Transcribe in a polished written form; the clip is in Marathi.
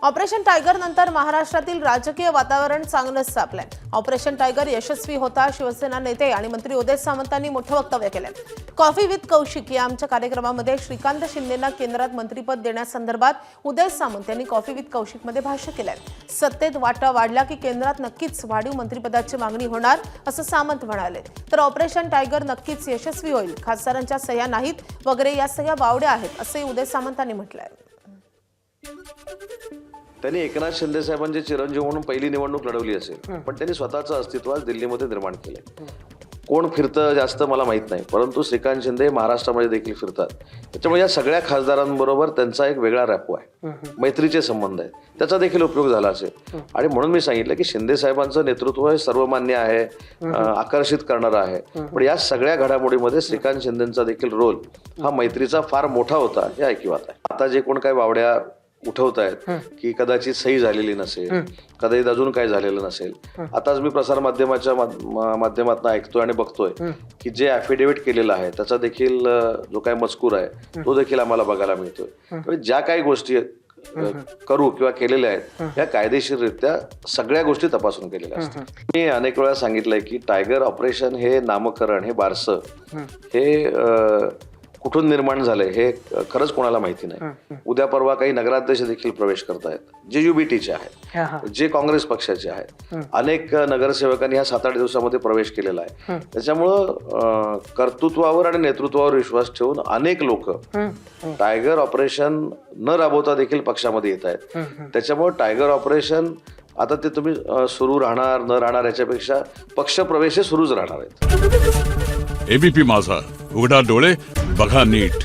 ऑपरेशन टायगर नंतर महाराष्ट्रातील राजकीय वातावरण चांगलंच तापलंय। ऑपरेशन टायगर यशस्वी होता शिवसेना नेते आणि मंत्री उदय सामंतांनी मोठं वक्तव्य केलंय। कॉफी विथ कौशिक या आमच्या कार्यक्रमामध्ये श्रीकांत शिंदेंना केंद्रात मंत्रिपद देण्यासंदर्भात उदय सामंत यांनी कॉफी विथ कौशिकमध्ये भाष्य केलंय। सत्तेत वाटा वाढला की केंद्रात नक्कीच वाढीव मंत्रिपदाची मागणी होणार असं सामंत म्हणाले। तर ऑपरेशन टायगर नक्कीच यशस्वी होईल, खासदारांच्या सह्या नाहीत वगैरे या सह्या बावड्या आहेत असे उदय सामंतांनी म्हटलंय। त्यांनी एकनाथ शिंदे साहेबांचे चिरंजीव म्हणून पहिली निवडणूक लढवली असेल, पण त्यांनी स्वतःचं अस्तित्व आज दिल्लीमध्ये निर्माण केलंय। कोण फिरतं जास्त मला माहित नाही, परंतु श्रीकांत शिंदे महाराष्ट्रामध्ये देखील फिरतात। त्याच्यामुळे या सगळ्या खासदारांबरोबर त्यांचा एक वेगळा रॅपो आहे, मैत्रीचे संबंध आहेत, त्याचा देखील उपयोग झाला असेल। आणि म्हणून मी सांगितलं की शिंदे साहेबांचं नेतृत्व हे सर्वमान्य आहे, आकर्षित करणारं आहे, पण या सगळ्या घडामोडीमध्ये श्रीकांत शिंदेचा देखील रोल हा मैत्रीचा फार मोठा होता हे ऐकिवात आहे। आता जे कोण काय बावड्या उठवत आहेत की कदाचित सही झालेली नसेल, कदाचित अजून काय झालेलं नसेल। आताच मी प्रसार माध्यमाच्या माध्यमातून ऐकतोय आणि बघतोय की जे ॲफिडेव्हिट केलेलं आहे त्याचा देखील जो काही मजकूर आहे तो देखील आम्हाला बघायला मिळतोय। ज्या काही गोष्टी करू किंवा केलेल्या आहेत या कायदेशीररित्या सगळ्या गोष्टी तपासून केलेल्या असतात। मी अनेक वेळा सांगितलंय की टायगर ऑपरेशन हे नामकरण, हे बारसं हे कुठून निर्माण झालंय हे खरंच कोणाला माहिती नाही। उद्या परवा काही नगराध्यक्ष देखील प्रवेश करतायत जे युबीटीचे आहेत, जे काँग्रेस पक्षाचे आहेत। अनेक नगरसेवकांनी ह्या 7-8 दिवसामध्ये प्रवेश केलेला आहे। त्याच्यामुळं कर्तृत्वावर आणि नेतृत्वावर विश्वास ठेवून अनेक लोक टायगर ऑपरेशन न राबवता देखील पक्षामध्ये येत आहेत। त्याच्यामुळे टायगर ऑपरेशन आता ते तुम्ही सुरू राहणार न राहणार याच्यापेक्षा पक्ष प्रवेश सुरूच राहणार आहेत। एबीपी माझा, उघडा डोळे बघा नीट।